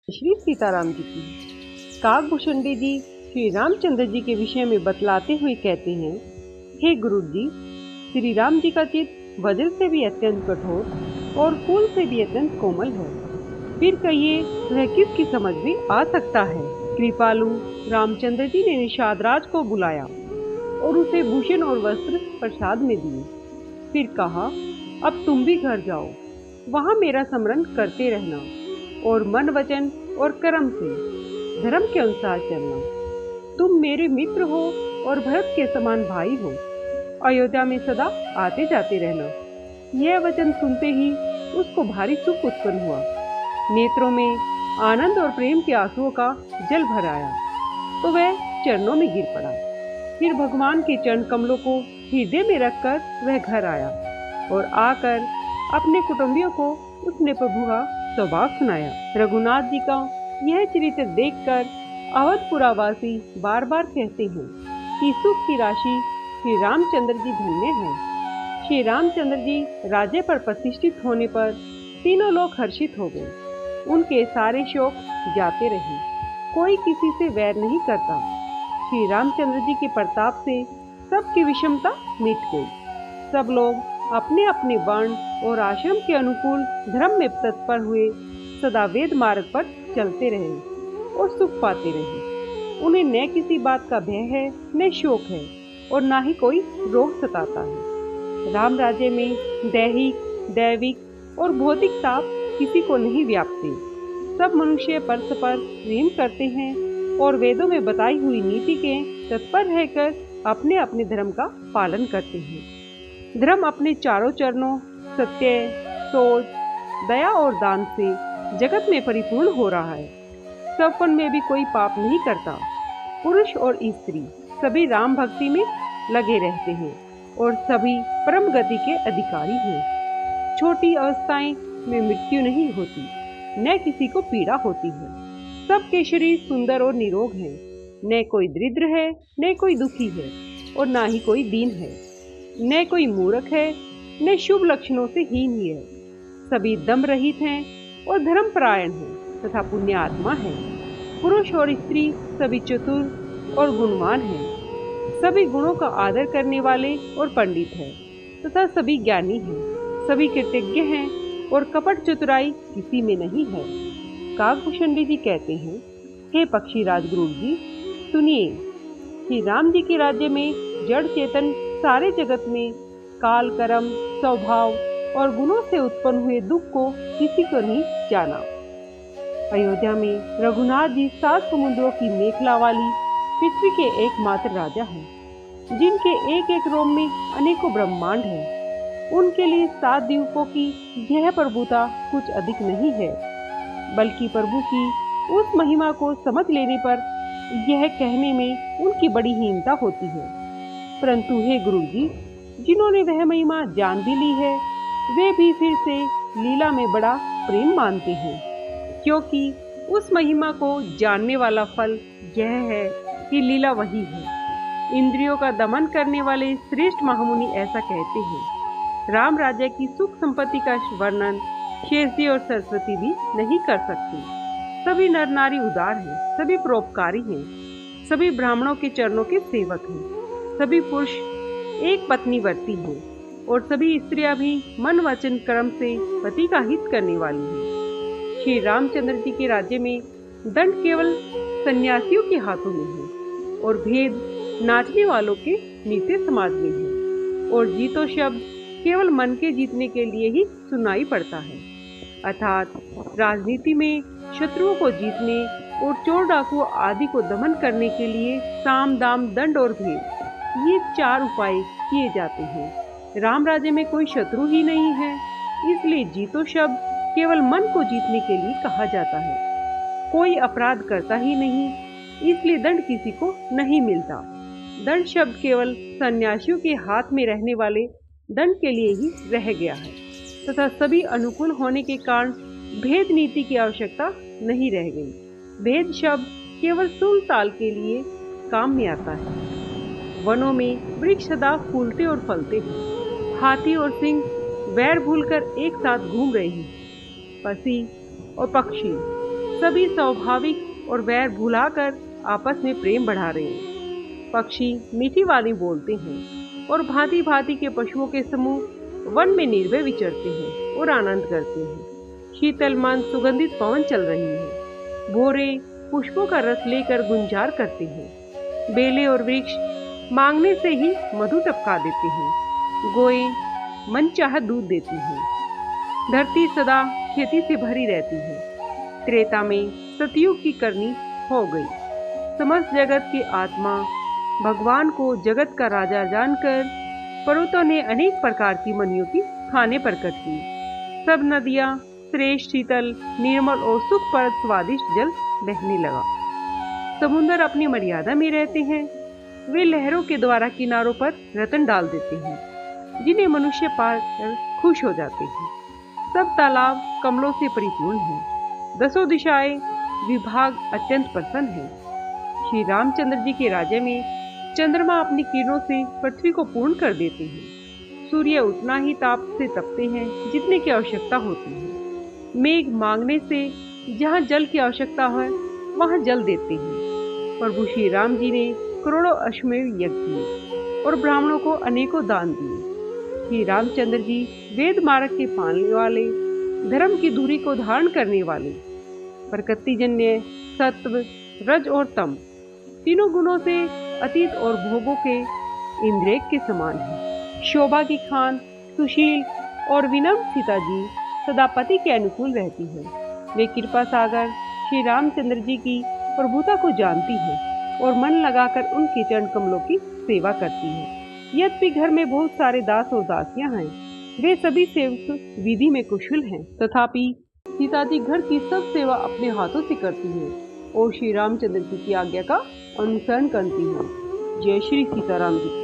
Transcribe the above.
श्री सीताराम जी की। काकभूषणी जी श्री रामचंद्र जी के विषय में बतलाते हुए कहते हैं, हे गुरु जी, श्री राम जी का चित्त वज्र से भी अत्यंत कठोर और फूल से भी अत्यंत कोमल है। फिर कहिए वह किसकी समझ में आ सकता है। कृपालु रामचंद्र जी ने निषाद राज को बुलाया और उसे भूषण और वस्त्र प्रसाद में दिए। फिर कहा, अब तुम भी घर जाओ, वहां मेरा स्मरण करते रहना और मन वचन और कर्म से धर्म के अनुसार चलना। तुम मेरे मित्र हो और भरत के समान भाई हो। अयोध्या में सदा आते जाते रहना। यह वचन सुनते ही उसको भारी सुख उत्पन्न हुआ। नेत्रों में आनंद और प्रेम के आंसुओं का जल भर आया तो वह चरणों में गिर पड़ा। फिर भगवान के चरण कमलों को हृदय में रखकर वह घर आया और आकर अपने कुटुंबियों को उसने प्रभु का स्वभाव सुनाया। रघुनाथ जी का यह चरित्र देखकर अवधपुरावासी बार बार कहते हैं कि सुख की राशि श्री रामचंद्र जी धन्य हैं। श्री रामचंद्र जी राज्य पर प्रतिष्ठित होने पर तीनों लोग हर्षित हो गए। उनके सारे शोक जाते रहे। कोई किसी से वैर नहीं करता। श्री रामचंद्र जी के प्रताप से सबकी विषमता मिट गई। सब लोग अपने अपने वर्ण और आश्रम के अनुकूल धर्म में तत्पर हुए सदा वेद मार्ग पर चलते रहे और सुख पाते रहे। उन्हें न किसी बात का भय है, न शोक है और न ही कोई रोग सताता है। राम राज्य में दैहिक, दैविक और भौतिक ताप किसी को नहीं व्यापते। सब मनुष्य परस्पर प्रेम करते हैं और वेदों में बताई हुई नीति के तत्पर रहकर अपने अपने धर्म का पालन करते हैं। धर्म अपने चारों चरणों सत्य, सोच, दया और दान से जगत में परिपूर्ण हो रहा है। सपन में भी कोई पाप नहीं करता। पुरुष और स्त्री सभी राम भक्ति में लगे रहते हैं और सभी परम गति के अधिकारी हैं। छोटी अवस्थाएं में मृत्यु नहीं होती, न किसी को पीड़ा होती है। सबके शरीर सुंदर और निरोग हैं। न कोई दरिद्र है, न कोई दुखी है और न ही कोई दीन है। न कोई मूर्ख है, न शुभ लक्षणों से हीन ही है। सभी दम रहित हैं और धर्मपरायण हैं तथा पुण्यात्मा हैं। पुरुष और स्त्री सभी चतुर और गुणवान हैं। सभी गुणों का आदर करने वाले और पंडित हैं तथा सभी ज्ञानी हैं। सभी कृतज्ञ हैं और कपट चतुराई किसी में नहीं है। काकभूषणी जी कहते हैं, हे पक्षी राजगुरु जी, सुनिए, श्री राम जी के राज्य में जड़ चेतन सारे जगत में काल, कर्म, स्वभाव और गुणों से उत्पन्न हुए दुख को किसी को नहीं जाना। अयोध्या में रघुनाथ जी 7 समुद्रों की मेखला वाली पृथ्वी के एकमात्र राजा हैं, जिनके एक एक रोम में अनेकों ब्रह्मांड हैं। उनके लिए 7 द्वीपों की यह प्रभुता कुछ अधिक नहीं है, बल्कि प्रभु की उस महिमा को समझ लेने पर यह कहने में उनकी बड़ी हीनता होती है। परंतु हे गुरु जी, जिन्होंने वह महिमा जान भी ली है, वे भी फिर से लीला में बड़ा प्रेम मानते हैं, क्योंकि उस महिमा को जानने वाला फल यह है कि लीला वही है। इंद्रियों का दमन करने वाले श्रेष्ठ महामुनि ऐसा कहते हैं। राम राज्य की सुख संपत्ति का वर्णन शेष जी और सरस्वती भी नहीं कर सकती। सभी नर नारी उदार हैं, सभी परोपकारी हैं, सभी ब्राह्मणों के चरणों के सेवक हैं। सभी पुरुष एक पत्नी वर्ती हैं और सभी स्त्रियां भी मन वचन कर्म से पति का हित करने वाली हैं। श्री रामचंद्र जी के राज्य में दंड केवल सन्यासियों के हाथों में है और भेद नाचने वालों के नीचे समाज में है और जीतो शब्द केवल मन के जीतने के लिए ही सुनाई पड़ता है। अर्थात राजनीति में शत्रुओं को जीतने और चोर डाकू आदि को दमन करने के लिए साम, दाम, दंड और भेद, ये 4 उपाय किए जाते हैं। राम राज्य में कोई शत्रु ही नहीं है, इसलिए जीतो शब्द केवल मन को जीतने के लिए कहा जाता है। कोई अपराध करता ही नहीं, इसलिए दंड किसी को नहीं मिलता। दंड शब्द केवल सन्यासियों के हाथ में रहने वाले दंड के लिए ही रह गया है तथा सभी अनुकूल होने के कारण भेद नीति की आवश्यकता नहीं रह गई। भेद शब्द केवल सुन ताल के लिए काम में आता है। वनों में वृक्ष सदा फूलते और फलते हैं। हाथी और सिंह वैर भूलकर एक साथ घूम रहे हैं। पक्षी और पक्षी सभी स्वाभाविक और वैर भुलाकर आपस में प्रेम बढ़ा रहे हैं। पक्षी मीठी वाणी बोलते हैं और भांति भांति के पशुओं के समूह वन में निर्भय विचरते हैं और आनंद करते हैं। शीतल मन सुगंधित पवन चल रही है। भोरे पुष्पों का रस लेकर गुंजार करते हैं। बेले और वृक्ष मांगने से ही मधु टपका देते हैं। गोए मनचाहा दूध देती हैं। धरती सदा खेती से भरी रहती है। त्रेता में सतयुग की करनी हो गई। समस्त जगत की आत्मा भगवान को जगत का राजा जानकर पर्वतों ने अनेक प्रकार की मनियों की खाने प्रकट की। सब नदियां श्रेष्ठ, शीतल, निर्मल और सुखप्रद स्वादिष्ट जल बहने लगा। समुद्र अपनी मर्यादा में रहते हैं। वे लहरों के द्वारा किनारों पर रतन डाल देते हैं, जिन्हें मनुष्य पाकर खुश हो जाते हैं। सब तालाब कमलों से परिपूर्ण हैं। दसों दिशाएं विभाग अत्यंत प्रसन्न है। श्री रामचंद्र जी के राज्य में चंद्रमा अपनी किरणों से पृथ्वी को पूर्ण कर देते हैं। सूर्य उतना ही ताप से तपते हैं जितने की आवश्यकता होती है। मेघ मांगने से जहाँ जल की आवश्यकता है वहाँ जल देते हैं। प्रभु श्री राम जी ने करोड़ों अश्वमेध यज्ञ किए और ब्राह्मणों को अनेकों दान दिए। श्री रामचंद्र जी वेद मार्ग के पालने वाले, धर्म की धुरी को धारण करने वाले, प्रकृतिजन्य सत्व, रज और तम तीनों गुणों से अतीत और भोगों के इंद्रिय के समान है। शोभा की खान, सुशील और विनम्र सीता जी सदा पति के अनुकूल रहती है। वे कृपा सागर श्री रामचंद्र जी की प्रभुता को जानती है और मन लगाकर उनके चरण कमलों की सेवा करती है। यद्यपि घर में बहुत सारे दास और दासियां हैं, वे सभी सेवक विधि में कुशल हैं, तथापि सीता जी घर की सब सेवा अपने हाथों से करती हैं और श्री रामचंद्र जी की आज्ञा का अनुसरण करती हैं। जय श्री सीताराम जी।